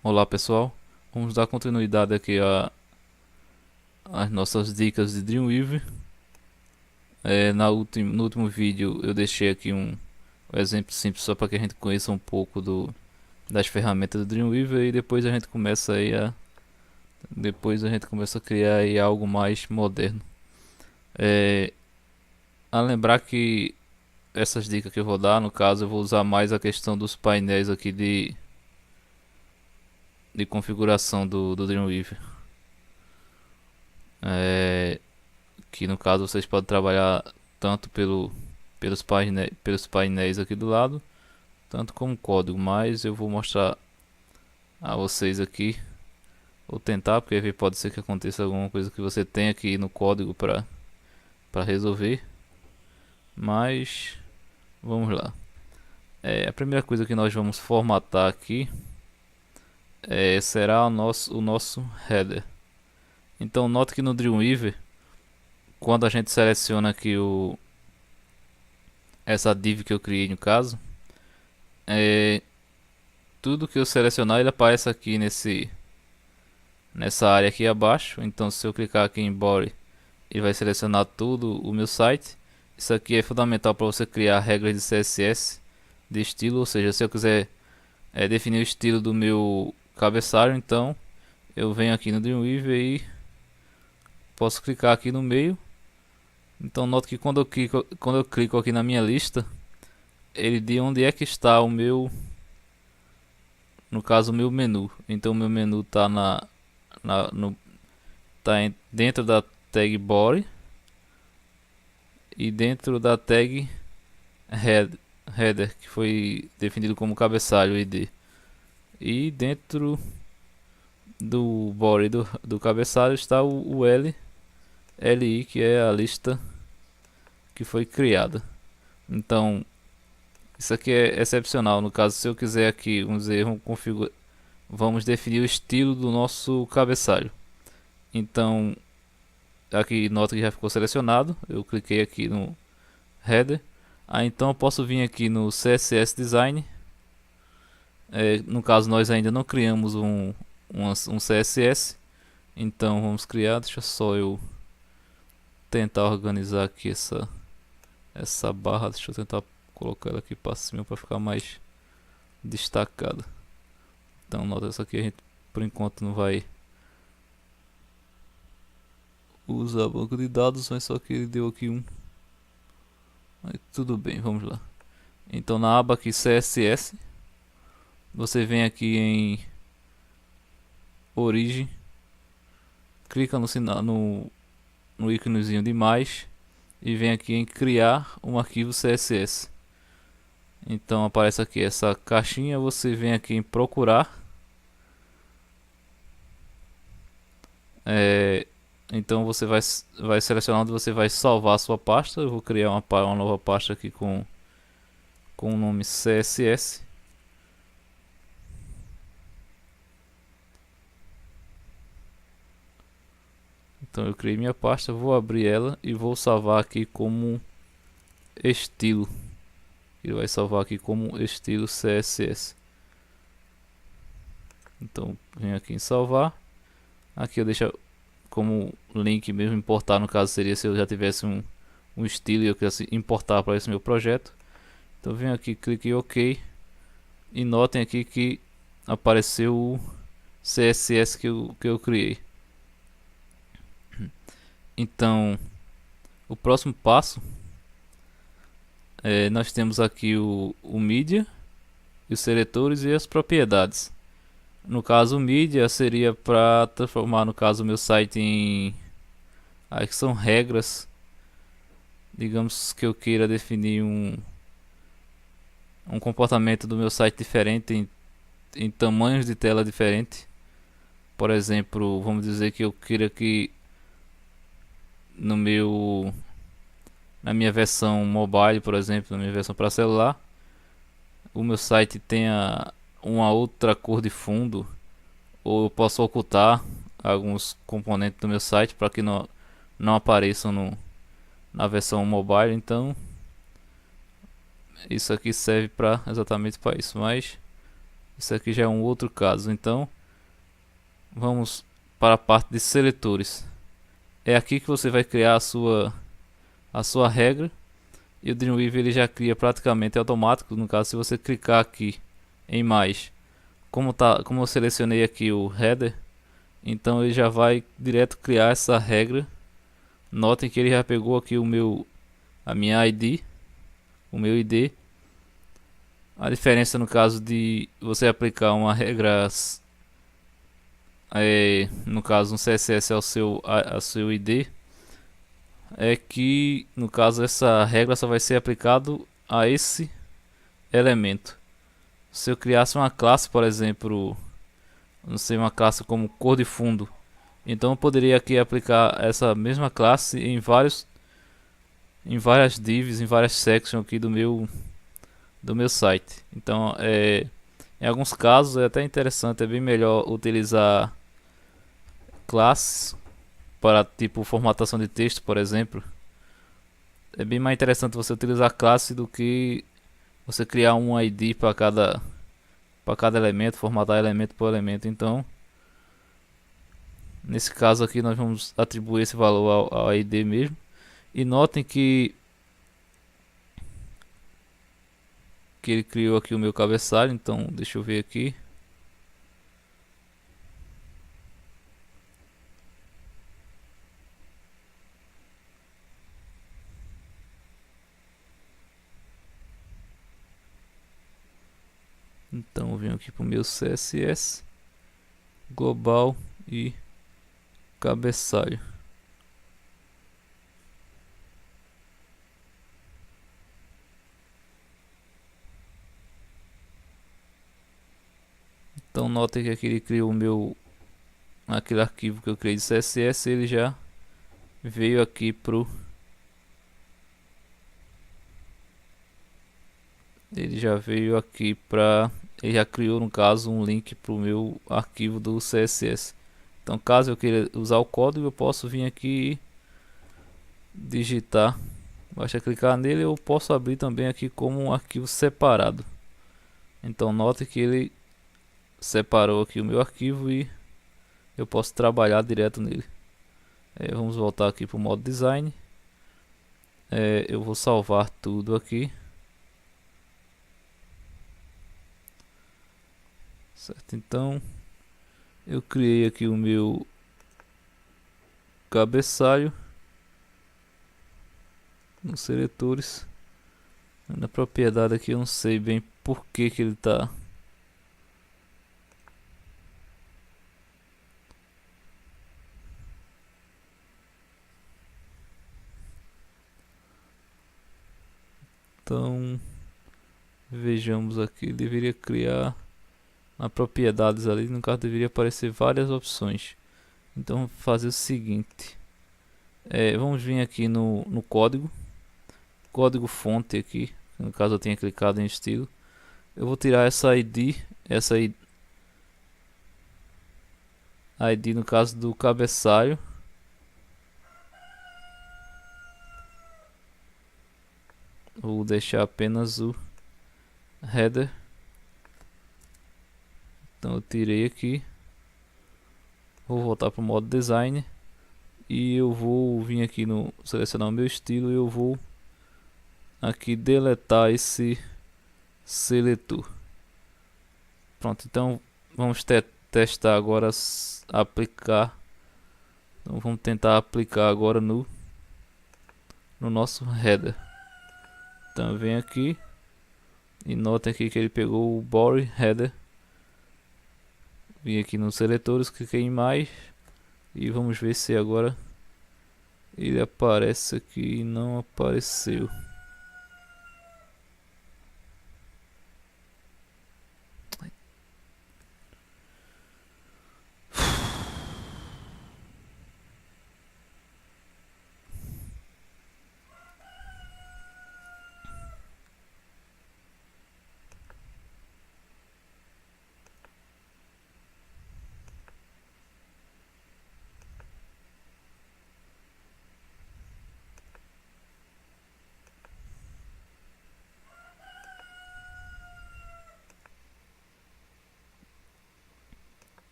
Olá pessoal, vamos dar continuidade aqui às nossas dicas de Dreamweaver. No último vídeo eu deixei aqui um exemplo simples só para que a gente conheça um pouco das ferramentas do Dreamweaver e depois a gente começa a criar aí algo mais moderno. É, a lembrar que essas dicas que eu vou dar, no caso eu vou usar mais a questão dos painéis aqui de configuração do Dreamweaver. É, que no caso vocês podem trabalhar tanto pelos painéis aqui do lado, tanto como código, mas eu vou mostrar a vocês aqui, vou tentar, porque pode ser que aconteça alguma coisa que você tenha aqui no código para resolver, mas vamos lá. A primeira coisa que nós vamos formatar aqui será o nosso header. Então note que no Dreamweaver, quando a gente seleciona aqui essa div que eu criei no caso, tudo que eu selecionar ele aparece aqui nessa área aqui abaixo. Então se eu clicar aqui em body, ele vai selecionar tudo o meu site. Isso aqui é fundamental para você criar regras de CSS de estilo, ou seja, se eu quiser definir o estilo do meu cabeçalho, então eu venho aqui no Dreamweaver e posso clicar aqui no meio. Então note que quando eu clico aqui na minha lista, ele diz onde é que está no caso o meu menu. Então o meu menu está dentro da tag body e dentro da tag header, que foi definido como cabeçalho id. E dentro do body do cabeçalho está o li, que é a lista que foi criada. Então isso aqui é excepcional. No caso, se eu quiser aqui, vamos definir o estilo do nosso cabeçalho. Então aqui nota que já ficou selecionado. Eu cliquei aqui no header. Então eu posso vir aqui no CSS Design. No caso, nós ainda não criamos um CSS. Então vamos criar. Deixa só eu tentar organizar aqui essa barra. Deixa eu tentar colocar ela aqui para cima para ficar mais destacada. Então nota, essa aqui a gente por enquanto não vai usar banco de dados, mas só que ele deu aqui Aí, tudo bem, vamos lá. Então na aba aqui CSS, você vem aqui em origem, clica no íconezinho de mais e vem aqui em criar um arquivo CSS. Então aparece aqui essa caixinha, você vem aqui em procurar. Então você vai selecionar onde você vai salvar a sua pasta. Eu vou criar uma nova pasta aqui com o nome CSS. Então eu criei minha pasta, vou abrir ela e vou salvar aqui como estilo. Ele vai salvar aqui como estilo CSS. Então venho aqui em salvar. Aqui eu deixo como link mesmo, importar, no caso seria se eu já tivesse um estilo e eu quisesse importar para esse meu projeto. Então venho aqui, clique em OK e notem aqui que apareceu o CSS que eu criei. Então o próximo passo nós temos aqui o mídia, os seletores e as propriedades. No caso, o mídia seria para transformar, no caso, o meu site em... Aí que são regras. Digamos que eu queira definir um comportamento do meu site diferente em tamanhos de tela diferente. Por exemplo, vamos dizer que eu queira que na minha versão mobile, por exemplo, na minha versão para celular, o meu site tenha uma outra cor de fundo, ou eu posso ocultar alguns componentes do meu site para que não apareçam na versão mobile. Então isso aqui serve exatamente para isso, mas Isso aqui já é um outro caso. Então vamos para a parte de seletores. É aqui que você vai criar a sua regra. E o Dreamweaver ele já cria praticamente automático. No caso, se você clicar aqui em mais, como eu selecionei aqui o header, então ele já vai direto criar essa regra. Notem que ele já pegou aqui a minha ID, o meu ID. A diferença no caso de você aplicar uma regra, no caso um CSS ao seu ID, é que no caso essa regra só vai ser aplicado a esse elemento. Se eu criasse uma classe, por exemplo, não sei, uma classe como cor de fundo, então eu poderia aqui aplicar essa mesma classe em várias divs, em várias sections aqui do meu site. Então, em alguns casos é até interessante, é bem melhor utilizar classes para tipo formatação de texto, por exemplo. É bem mais interessante você utilizar classe do que você criar um ID para cada elemento, formatar elemento por elemento. Então, nesse caso aqui nós vamos atribuir esse valor ao ID mesmo. E notem que ele criou aqui o meu cabeçalho. Então deixa eu ver aqui. Então eu venho aqui para o meu CSS global e cabeçalho. Então notem que aqui ele criou aquele arquivo que eu criei de CSS, ele já veio aqui ele já criou no caso um link para o meu arquivo do CSS. Então caso eu queira usar o código, eu posso vir aqui e digitar, basta clicar nele. Eu posso abrir também aqui como um arquivo separado. Então note que ele separou aqui o meu arquivo e eu posso trabalhar direto nele. Vamos voltar aqui para o modo design. Eu vou salvar tudo aqui, certo? Então eu criei aqui o meu cabeçalho nos seletores. Na propriedade aqui eu não sei bem por que ele está. Então vejamos aqui, deveria criar na propriedades ali, no caso deveria aparecer várias opções. Então vamos fazer o seguinte, vamos vir aqui no código fonte aqui, no caso eu tenha clicado em estilo. Eu vou tirar essa ID no caso do cabeçalho. Vou deixar apenas o header. Então eu tirei aqui. Vou voltar para o modo design. E eu vou vir aqui selecionar o meu estilo. E eu vou aqui deletar esse seletor. Pronto, então vamos testar agora aplicar. Então vamos tentar aplicar agora no nosso header. Então vem aqui e notem aqui que ele pegou o body header. Vim aqui nos seletores, cliquei em mais e vamos ver se agora ele aparece aqui. Não apareceu.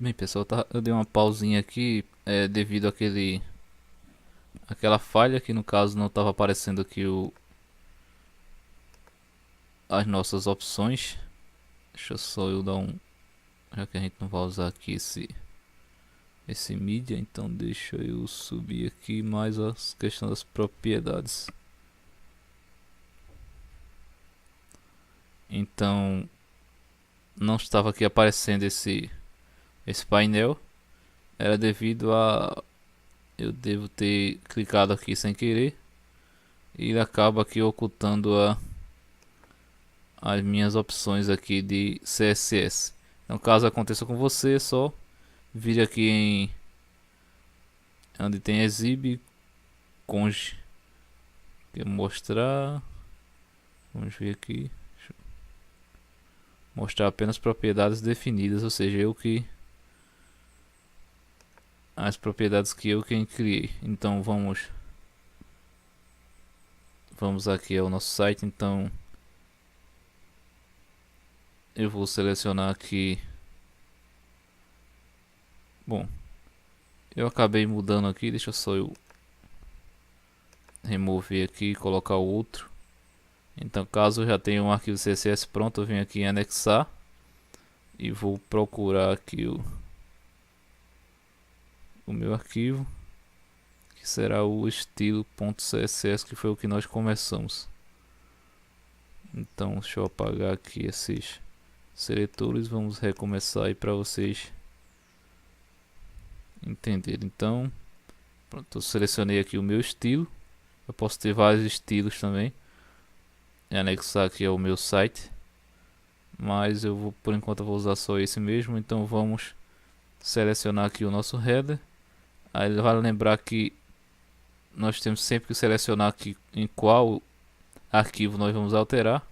Bem, pessoal, eu dei uma pausinha aqui devido àquela falha que no caso não estava aparecendo aqui as nossas opções. Deixa só eu dar um, já que a gente não vai usar aqui esse mídia, então deixa eu subir aqui mais a questão das propriedades. Então não estava aqui aparecendo esse painel, era devido a eu devo ter clicado aqui sem querer e ele acaba aqui ocultando as minhas opções aqui de CSS. Então caso aconteça com você, é só vir aqui em onde tem exibe conge, quer mostrar, vamos ver aqui, mostrar apenas propriedades definidas, ou seja, as propriedades que eu quem criei. Então vamos aqui ao nosso site. Então eu vou selecionar aqui, bom, eu acabei mudando aqui, deixa só eu remover aqui e colocar o outro. Então caso eu já tenha um arquivo CSS pronto, eu venho aqui em anexar e vou procurar aqui o meu arquivo, que será o estilo.css, que foi o que nós começamos. Então deixa eu apagar aqui esses seletores, vamos recomeçar aí para vocês entenderem. Então pronto, eu selecionei aqui o meu estilo, eu posso ter vários estilos também e anexar aqui ao meu site, mas eu vou, por enquanto eu vou usar só esse mesmo. Então vamos selecionar aqui o nosso header. Aí ele vai lembrar que nós temos sempre que selecionar aqui em qual arquivo nós vamos alterar.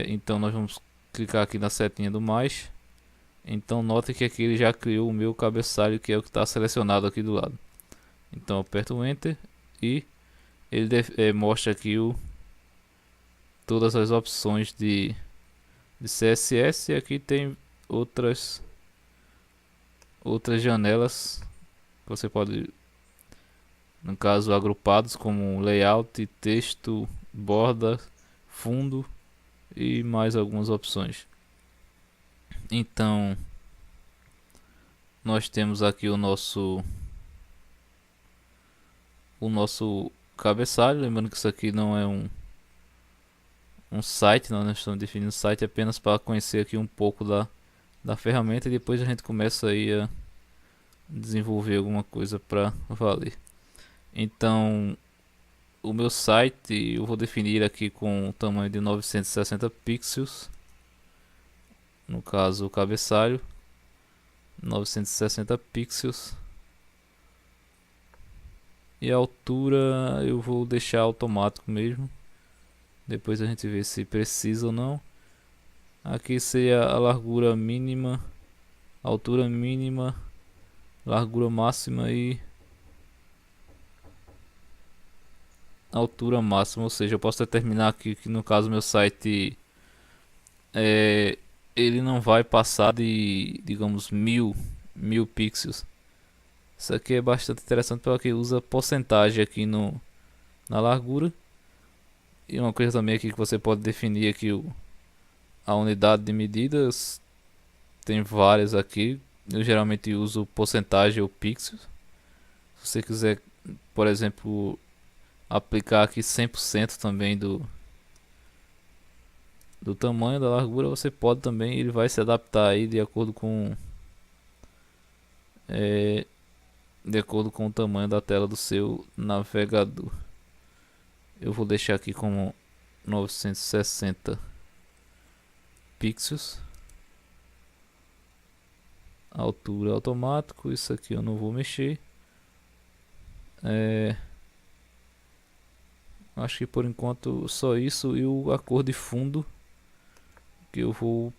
Então nós vamos clicar aqui na setinha do mais. Então note que aqui ele já criou o meu cabeçalho, que é o que está selecionado aqui do lado. Então eu aperto o Enter e ele mostra aqui todas as opções de CSS. E aqui tem outras janelas que você pode, no caso, agrupados como layout, texto, borda, fundo e mais algumas opções. Então nós temos aqui o nosso cabeçalho. Lembrando que isso aqui não é um site, nós estamos definindo site apenas para conhecer aqui um pouco da ferramenta, e depois a gente começa aí a desenvolver alguma coisa para valer. Então o meu site eu vou definir aqui com o tamanho de 960 pixels, no caso o cabeçalho 960 pixels, e a altura eu vou deixar automático mesmo, depois a gente vê se precisa ou não. Aqui seria a largura mínima, altura mínima, largura máxima e altura máxima. Ou seja, eu posso determinar aqui que no caso meu site ele não vai passar de, digamos, mil pixels. Isso aqui é bastante interessante para quem usa porcentagem aqui na largura. E uma coisa também aqui que você pode definir aqui a unidade de medidas. Tem várias aqui. Eu geralmente uso porcentagem ou pixels. Se você quiser, por exemplo, aplicar aqui 100% também do tamanho da largura, você pode também. Ele vai se adaptar aí de acordo com o tamanho da tela do seu navegador. Eu vou deixar aqui como 960 pixels. Altura automático, isso aqui eu não vou mexer. Acho que por enquanto só isso, e a cor de fundo, que eu vou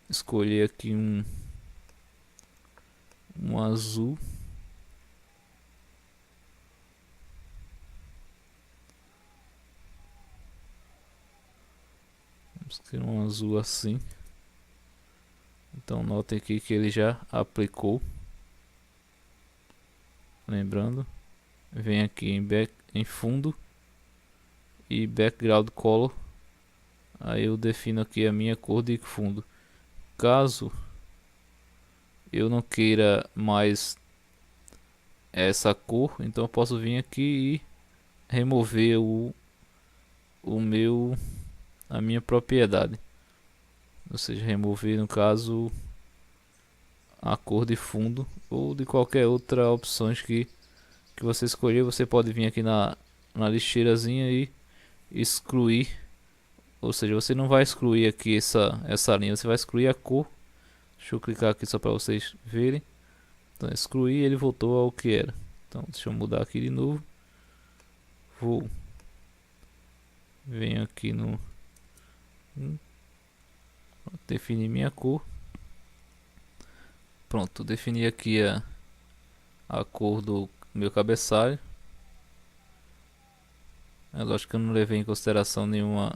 escolher aqui um azul. Vamos ter um azul assim. Então notem aqui que ele já aplicou. Lembrando, vem aqui em fundo e background color. Aí eu defino aqui a minha cor de fundo. Caso eu não queira mais essa cor, então eu posso vir aqui e remover a minha propriedade. Ou seja, remover no caso a cor de fundo ou de qualquer outra opção que você escolher. Você pode vir aqui na lixeirazinha e excluir. Ou seja, você não vai excluir aqui essa linha, você vai excluir a cor. Deixa eu clicar aqui só para vocês verem. Então excluir, ele voltou ao que era. Então deixa eu mudar aqui de novo. Venho aqui no definir minha cor. Pronto, defini aqui a cor do meu cabeçalho. É lógico que eu não levei em consideração nenhum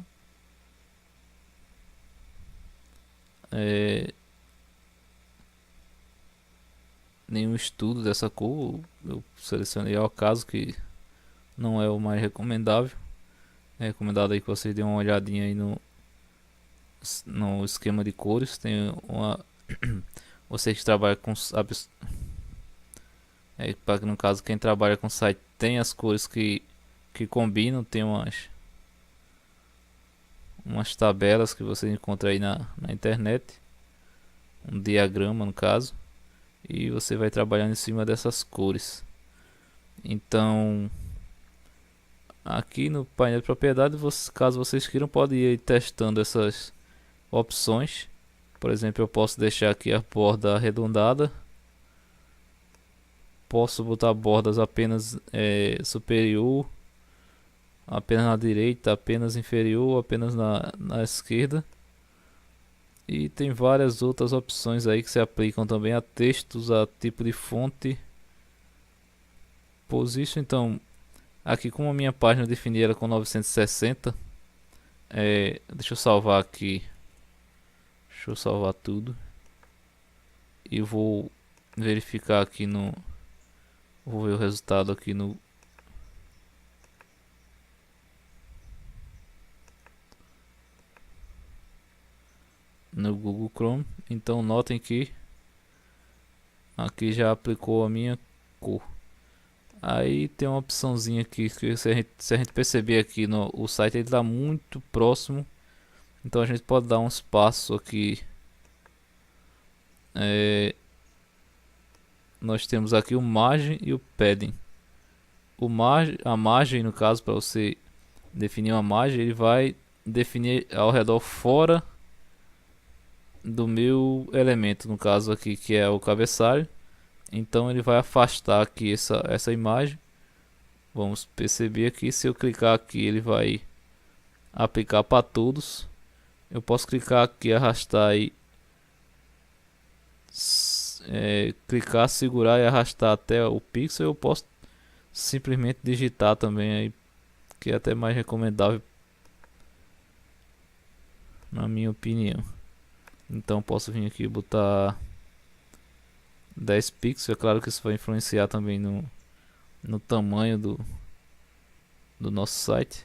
estudo dessa cor. Eu selecionei ao caso, que não é o mais recomendável. É recomendado aí que vocês dêem uma olhadinha aí no esquema de cores. Tem uma vocês que trabalham com no caso quem trabalha com site tem as cores que combinam, tem umas tabelas que você encontra aí na internet, um diagrama no caso, e você vai trabalhando em cima dessas cores. Então aqui no painel de propriedade, caso vocês queiram, pode ir testando essas opções. Por exemplo, eu posso deixar aqui a borda arredondada, posso botar bordas apenas superior, apenas na direita, apenas inferior, apenas na esquerda. E tem várias outras opções aí que se aplicam também a textos, a tipo de fonte, position. Então aqui, como a minha página eu defini ela com 960, deixa eu salvar aqui, deixa eu salvar tudo e vou verificar aqui vou ver o resultado aqui no Google Chrome. Então notem que aqui já aplicou a minha cor. Aí tem uma opçãozinha aqui que se a gente perceber aqui o site, ele está muito próximo, então a gente pode dar um espaço aqui. Nós temos aqui o margem e o padding. A margem, no caso, para você definir uma margem, ele vai definir ao redor fora do meu elemento, no caso aqui que é o cabeçalho. Então ele vai afastar aqui essa imagem. Vamos perceber aqui, se eu clicar aqui, ele vai aplicar para todos. Eu posso clicar aqui, arrastar e clicar, segurar e arrastar até o pixel. Eu posso simplesmente digitar também aí, que é até mais recomendável na minha opinião. Então posso vir aqui e botar 10 pixels. É claro que isso vai influenciar também no tamanho do nosso site,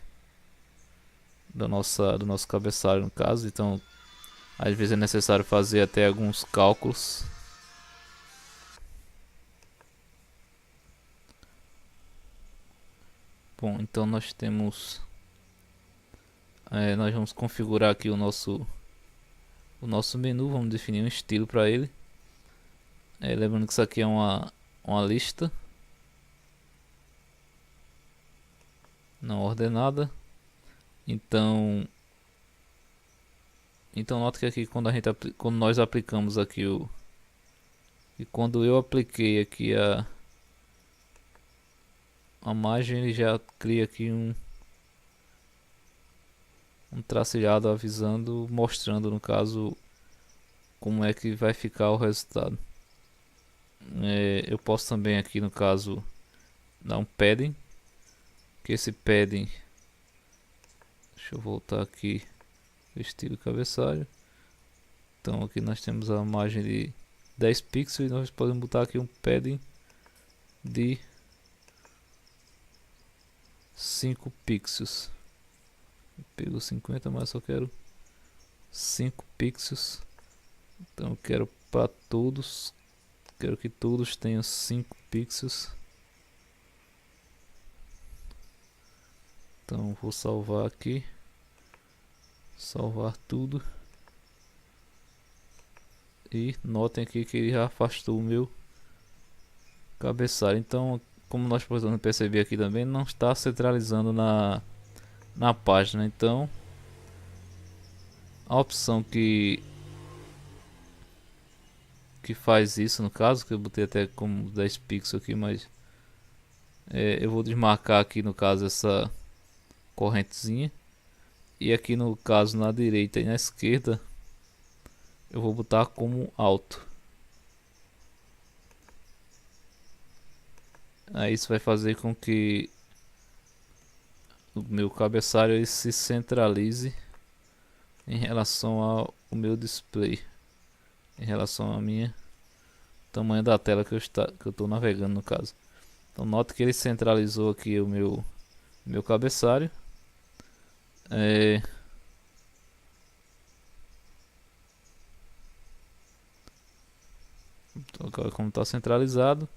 do nosso cabeçalho no caso. Então às vezes é necessário fazer até alguns cálculos. Bom, então nós temos nós vamos configurar aqui o nosso menu. Vamos definir um estilo para ele. Lembrando que isso aqui é uma lista não ordenada. Então nota que aqui quando nós aplicamos aqui e quando eu apliquei aqui a margem, ele já cria aqui um traçado avisando, mostrando no caso como é que vai ficar o resultado. Eu posso também aqui no caso dar um padding, que esse padding, deixa eu voltar aqui, estilo cabeçalho, Então aqui nós temos a margem de 10 pixels e nós podemos botar aqui um padding de 5 pixels. Pego 50, mas só quero 5 pixels. Então eu quero para todos, quero que todos tenham 5 pixels. Então vou salvar aqui, salvar tudo. E notem aqui que ele já afastou o meu cabeçalho. Então, como nós podemos perceber aqui também, não está centralizando na página. Então, a opção que faz isso, no caso, que eu botei até como 10 pixels aqui, mas eu vou desmarcar aqui no caso essa correntezinha, e aqui no caso na direita e na esquerda eu vou botar como alto. Aí isso vai fazer com que o meu cabeçalho ele se centralize em relação ao meu display, em relação a minha tamanho da tela que eu estou navegando, no caso. Então note que ele centralizou aqui o meu cabeçalho. Então, agora como está centralizado,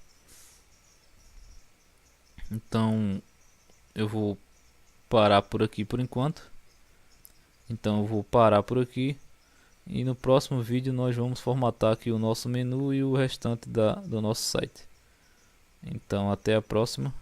então eu vou parar por aqui por enquanto. Então eu vou parar por aqui. E no próximo vídeo nós vamos formatar aqui o nosso menu e o restante do nosso site. Então até a próxima.